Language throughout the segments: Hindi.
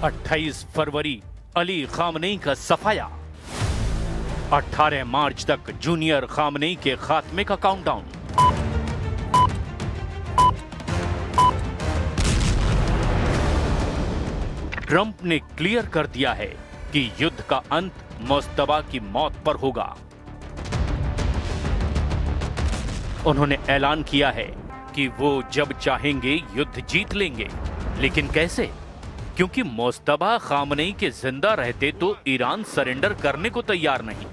28 फरवरी अली खामनेई का सफाया। 18 मार्च तक जूनियर खामनेई के खात्मे का काउंटडाउन। ट्रंप ने क्लियर कर दिया है कि युद्ध का अंत मुस्तबा की मौत पर होगा। उन्होंने ऐलान किया है कि वो जब चाहेंगे युद्ध जीत लेंगे, लेकिन कैसे? क्योंकि मुस्तबा खामनेई के जिंदा रहते तो ईरान सरेंडर करने को तैयार नहीं।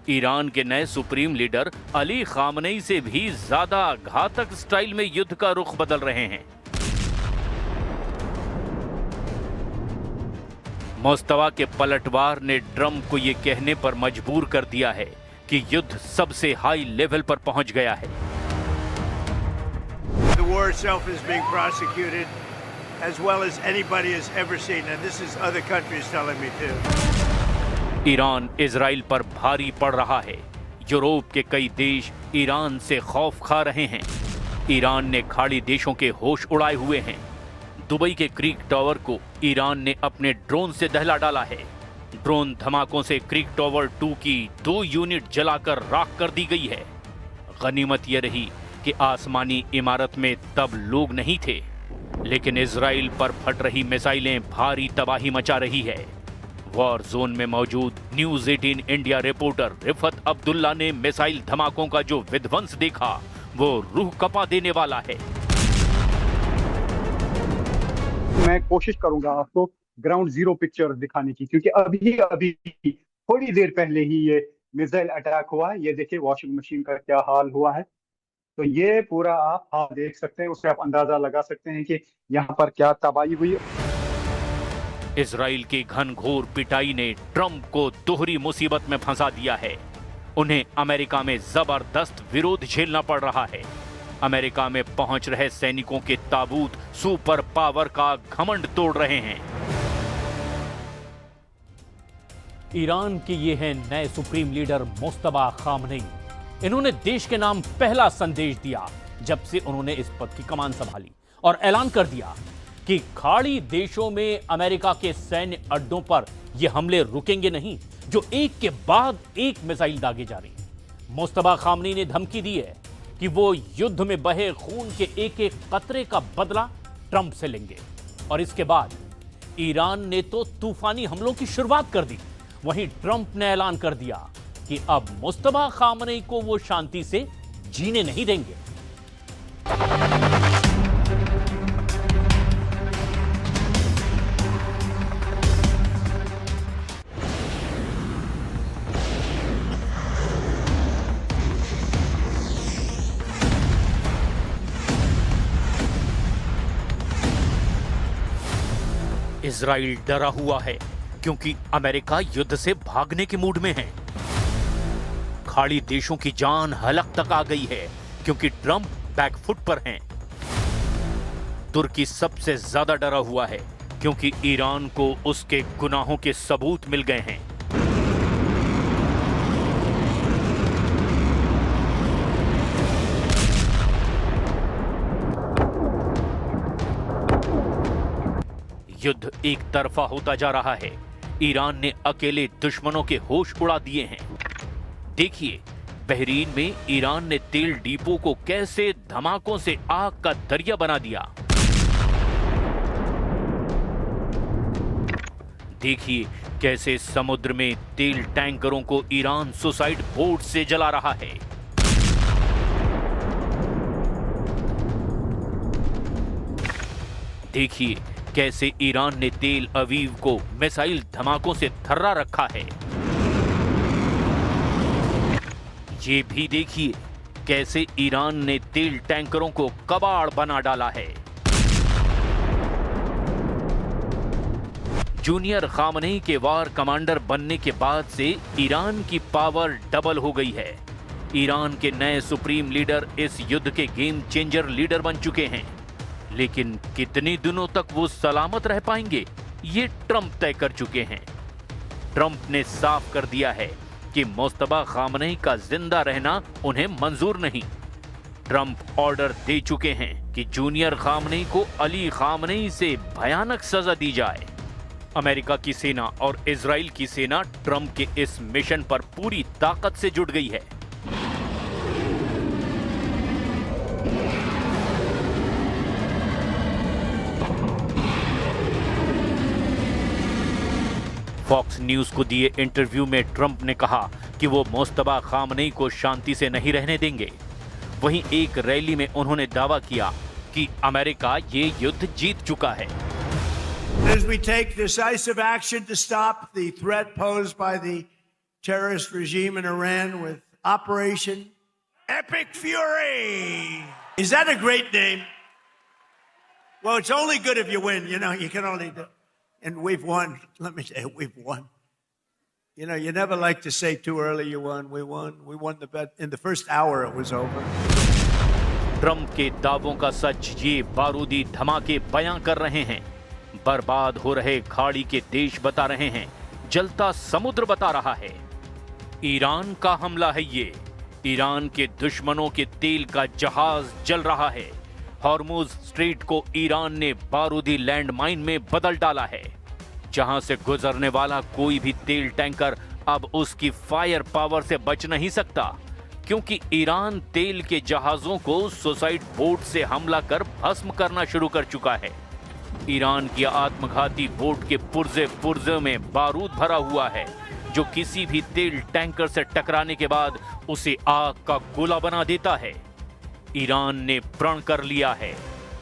ईरान के नए सुप्रीम लीडर अली खामनेई से भी ज्यादा घातक स्टाइल में युद्ध का रुख बदल रहे हैं। मुस्तबा के पलटवार ने ट्रंप को यह कहने पर मजबूर कर दिया है कि युद्ध सबसे हाई लेवल पर पहुंच गया है। The war itself is being prosecuted as well as anybody has ever seen, and this is other countries telling me too. Iran Israel पर भारी पड़ रहा है। यूरोप के कई देश ईरान से खौफ खा रहे हैं। ईरान ने खाड़ी देशों के होश उड़ाए हुए हैं। दुबई के क्रीक टावर को ईरान ने अपने ड्रोन से दहला डाला है। ड्रोन धमाकों से क्रीक टावर 2 की 2 यूनिट जलाकर राख कर दी गई है। गनीमत यह रही कि आसमानी इमारत में तब लोग नहीं थे, लेकिन इजराइल पर फट रही मिसाइलें भारी तबाही मचा रही है। वॉर जोन में मौजूद news 18 India reporter Rifat Abdullah ने मिसाइल धमाकों का जो विध्वंस देखा वो रूह कपा देने वाला है। मैं कोशिश करूंगा आपको ग्राउंड जीरो पिक्चर दिखाने की, क्योंकि अभी थोड़ी देर पहले ही ये मिसाइल अटैक हुआ। ये देखिए वॉशिंग मशीन का क्या हाल हुआ है। तो ये पूरा आप हाल देख सकते हैं, उससे आप अंदाजा लगा सकते हैं कि यहाँ पर क्या तबाही हुई। इजराइल की घनघोर पिटाई ने ट्रंप को दोहरी मुसीबत में फंसा दिया है। उन्हें अमेरिका में जबरदस्त विरोध झेलना पड़ रहा है। अमेरिका में पहुंच रहे सैनिकों के ताबूत सुपर पावर का घमंड तोड़ रहे हैं। ईरान के ये हैं नए सुप्रीम लीडर मुस्तबा खामनेई। इन्होंने देश के नाम पहला संदेश दिया जब से उन्होंने इस पद की कमान संभाली, और ऐलान कर दिया कि खाड़ी देशों में अमेरिका के सैन्य अड्डों पर ये हमले रुकेंगे नहीं, जो एक के बाद एक मिसाइल दागे जा रही हैं। मुस्तबा खामनेई ने धमकी दी है कि वो युद्ध में बहे खून के एक एक कतरे का बदला ट्रंप से लेंगे। और इसके बाद ईरान ने तो तूफानी हमलों की शुरुआत कर दी। वहीं ट्रंप ने ऐलान कर दिया कि अब मुस्तबा खामनेई को वो शांति से जीने नहीं देंगे। इजराइल डरा हुआ है क्योंकि अमेरिका युद्ध से भागने के मूड में है। खाड़ी देशों की जान हलक तक आ गई है क्योंकि ट्रंप बैकफुट पर हैं। तुर्की सबसे ज्यादा डरा हुआ है क्योंकि ईरान को उसके गुनाहों के सबूत मिल गए हैं। युद्ध एक तरफा होता जा रहा है। ईरान ने अकेले दुश्मनों के होश उड़ा दिए हैं। देखिए बहरीन में ईरान ने तेल डिपो को कैसे धमाकों से आग का दरिया बना दिया। देखिए कैसे समुद्र में तेल टैंकरों को ईरान सुसाइड बोट से जला रहा है। देखिए कैसे ईरान ने तेल अवीव को मिसाइल धमाकों से थर्रा रखा है। ये भी देखिए कैसे ईरान ने तेल टैंकरों को कबाड़ बना डाला है। जूनियर खामनेई के वार कमांडर बनने के बाद से ईरान की पावर डबल हो गई है। ईरान के नए सुप्रीम लीडर इस युद्ध के गेम चेंजर लीडर बन चुके हैं, लेकिन कितने दिनों तक वो सलामत रह पाएंगे ये ट्रंप तय कर चुके हैं। ट्रंप ने साफ कर दिया है कि मुस्तबा खामनेई का जिंदा रहना उन्हें मंजूर नहीं। ट्रंप ऑर्डर दे चुके हैं कि जूनियर खामनेई को अली खामनेई से भयानक सजा दी जाए। अमेरिका की सेना और इजराइल की सेना ट्रंप के इस मिशन पर पूरी ताकत से जुट गई है। फॉक्स न्यूज को दिए इंटरव्यू में ट्रंप ने कहा कि वो मुस्तबा खामनेई को शांति से नहीं रहने देंगे। वहीं एक रैली में उन्होंने दावा किया कि अमेरिका ये युद्ध जीत चुका है। As we take decisive action to stop the threat posed by the terrorist regime in Iran with Operation Epic Fury. Is that a great name? Well, it's only good if you win. You know, you can only do. And we've won. Let me say, we've won. You know, you never like to say too early you won. We won. We won the bet. In the first hour, it was over. Trump के दावों का सच ये बारूदी धमाके बयां कर रहे हैं। बर्बाद हो रहे खाड़ी के देश बता रहे हैं, जलता समुद्र बता रहा है। ईरान का हमला है ये। ईरान के दुश्मनों के तेल का जहाज जल रहा है। हॉर्मुज स्ट्रेट को ईरान ने बारूदी लैंडमाइन में बदल डाला है, जहां से गुजरने वाला कोई भी तेल टैंकर अब उसकी फायर पावर से बच नहीं सकता, क्योंकि ईरान तेल के जहाजों को सुसाइड बोट से हमला कर भस्म करना शुरू कर चुका है। ईरान की आत्मघाती बोट के पुर्जे में बारूद भरा हुआ है, जो किसी भी तेल टैंकर से टकराने के बाद उसे आग का गोला बना देता है। ईरान ने प्रण कर लिया है,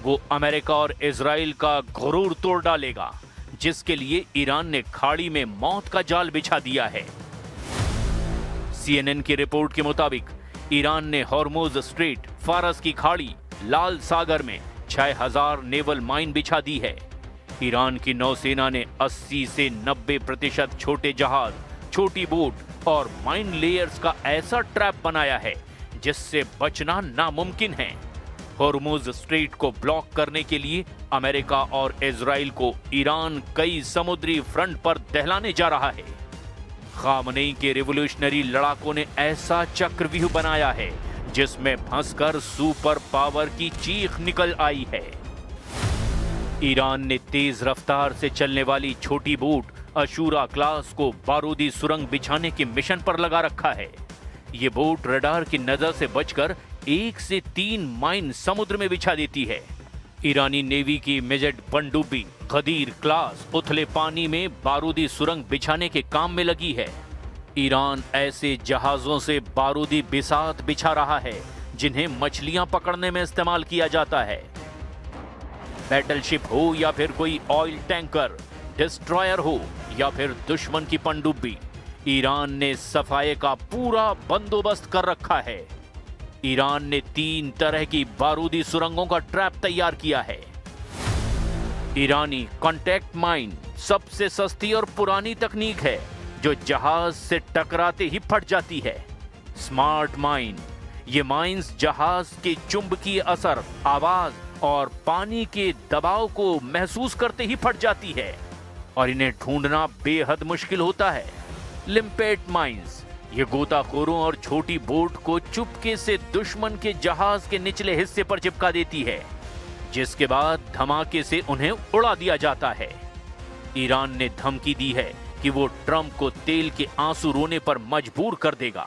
वो अमेरिका और इजराइल का गुरूर तोड़ डालेगा, जिसके लिए ईरान ने खाड़ी में मौत का जाल बिछा दिया है। CNN की रिपोर्ट के मुताबिक ईरान ने हॉर्मुज स्ट्रेट, फारस की खाड़ी, लाल सागर में 6000 नेवल माइन बिछा दी है। ईरान की नौसेना ने 80 से 90% छोटे जहाज, छोटी बोट और माइन लेयर्स का ऐसा ट्रैप बनाया है जिससे बचना नामुमकिन है। हॉर्मुज स्ट्रेट को ब्लॉक करने के लिए अमेरिका और इजराइल को ईरान कई समुद्री फ्रंट पर दहलाने जा रहा है। खामनेई के रिवोल्यूशनरी लड़ाकों ने ऐसा चक्रव्यूह बनाया है जिसमें फंसकर सुपर पावर की चीख निकल आई है। ईरान ने तेज रफ्तार से चलने वाली छोटी बोट अशूरा क्लास को बारूदी सुरंग बिछाने के मिशन पर लगा रखा है। ये बोट रडार की नजर से बचकर 1 से 3 माइन समुद्र में बिछा देती है। ईरानी नेवी की मेजर पनडुब्बी गदीर क्लास उथले पानी में बारूदी सुरंग बिछाने के काम में लगी है। ईरान ऐसे जहाजों से बारूदी बिसात बिछा रहा है जिन्हें मछलियां पकड़ने में इस्तेमाल किया जाता है। बैटलशिप हो या फिर कोई ऑयल टैंकर, डिस्ट्रॉयर हो या फिर दुश्मन की पनडुब्बी, ईरान ने सफाई का पूरा बंदोबस्त कर रखा है। ईरान ने 3 तरह की बारूदी सुरंगों का ट्रैप तैयार किया है। ईरानी कॉन्टैक्ट माइन सबसे सस्ती और पुरानी तकनीक है जो जहाज से टकराते ही फट जाती है। स्मार्ट माइन, ये माइंस जहाज के चुंबकीय असर, आवाज और पानी के दबाव को महसूस करते ही फट जाती है और इन्हें ढूंढना बेहद मुश्किल होता है। लिम्पेट माइंस, ये गोताखोरों और छोटी बोट को चुपके से दुश्मन के जहाज के निचले हिस्से पर चिपका देती है, जिसके बाद धमाके से उन्हें उड़ा दिया जाता है। ईरान ने धमकी दी है कि वो ट्रंप को तेल के आंसू रोने पर मजबूर कर देगा।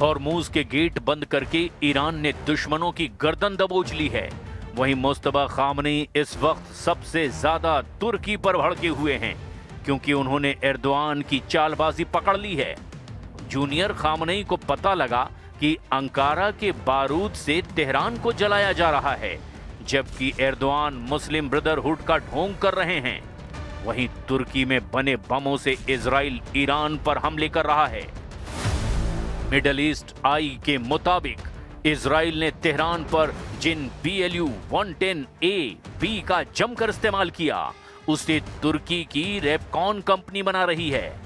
हॉर्मुज के गेट बंद करके ईरान ने दुश्मनों की गर्दन दबोच ली है। वहीं मुस्तबा खामनेई इस वक्त सबसे ज्यादा तुर्की पर भड़के हुए हैं, क्योंकि उन्होंने एर्दोआन की चालबाजी पकड़ ली है। जूनियर खामनेई को पता लगा कि अंकारा के बारूद से तेहरान को जलाया जा रहा है, जबकि एर्दोआन मुस्लिम ब्रदरहुड का ढोंग कर रहे हैं। वहीं तुर्की में बने बमों से इजराइल ईरान पर हमले कर रहा है। मिडल ईस्ट आई के मुताबिक इजराइल ने तेहरान पर जिन BLU-110A-B का जमकर इस्तेमाल किया, उसे तुर्की की रेपकॉन कंपनी बना रही है।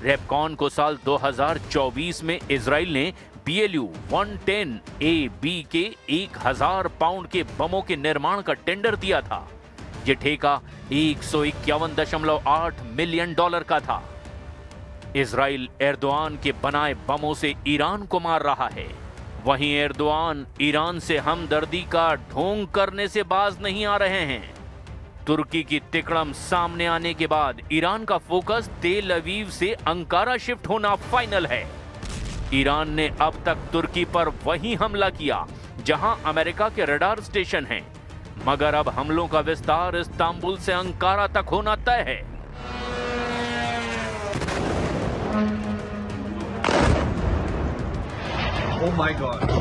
रेपकॉन को साल 2024 में इजराइल ने BLU 110AB के 1000 पाउंड के बमों के निर्माण का टेंडर दिया था। यह ठेका 151.8 मिलियन डॉलर का था। इजराइल एर्दोआन के बनाए बमों से ईरान को मार रहा है। वहीं एर्दोआन ईरान से हमदर्दी का ढोंग करने से बाज नहीं आ रहे हैं। तुर्की की तिकड़म सामने आने के बाद ईरान का फोकस तेल अवीव से अंकारा शिफ्ट होना फाइनल है। ईरान ने अब तक तुर्की पर वही हमला किया जहां अमेरिका के रडार स्टेशन हैं, मगर अब हमलों का विस्तार इस्तांबुल से अंकारा तक होना तय है। Oh my God.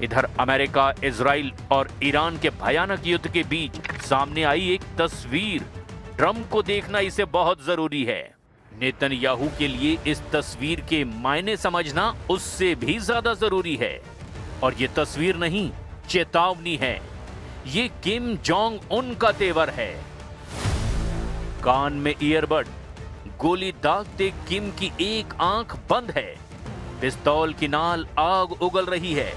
इधर अमेरिका, इजराइल और ईरान के भयानक युद्ध के बीच सामने आई एक तस्वीर। ट्रंप को देखना इसे बहुत जरूरी है। नेतन्याहू के लिए इस तस्वीर के मायने समझना उससे भी ज्यादा जरूरी है। और ये तस्वीर नहीं, चेतावनी है। ये किम जोंग उन का तेवर है। कान में ईयरबड, गोली दागते किम की एक आंख बंद है। पिस्तौल की नाल आग उगल रही है।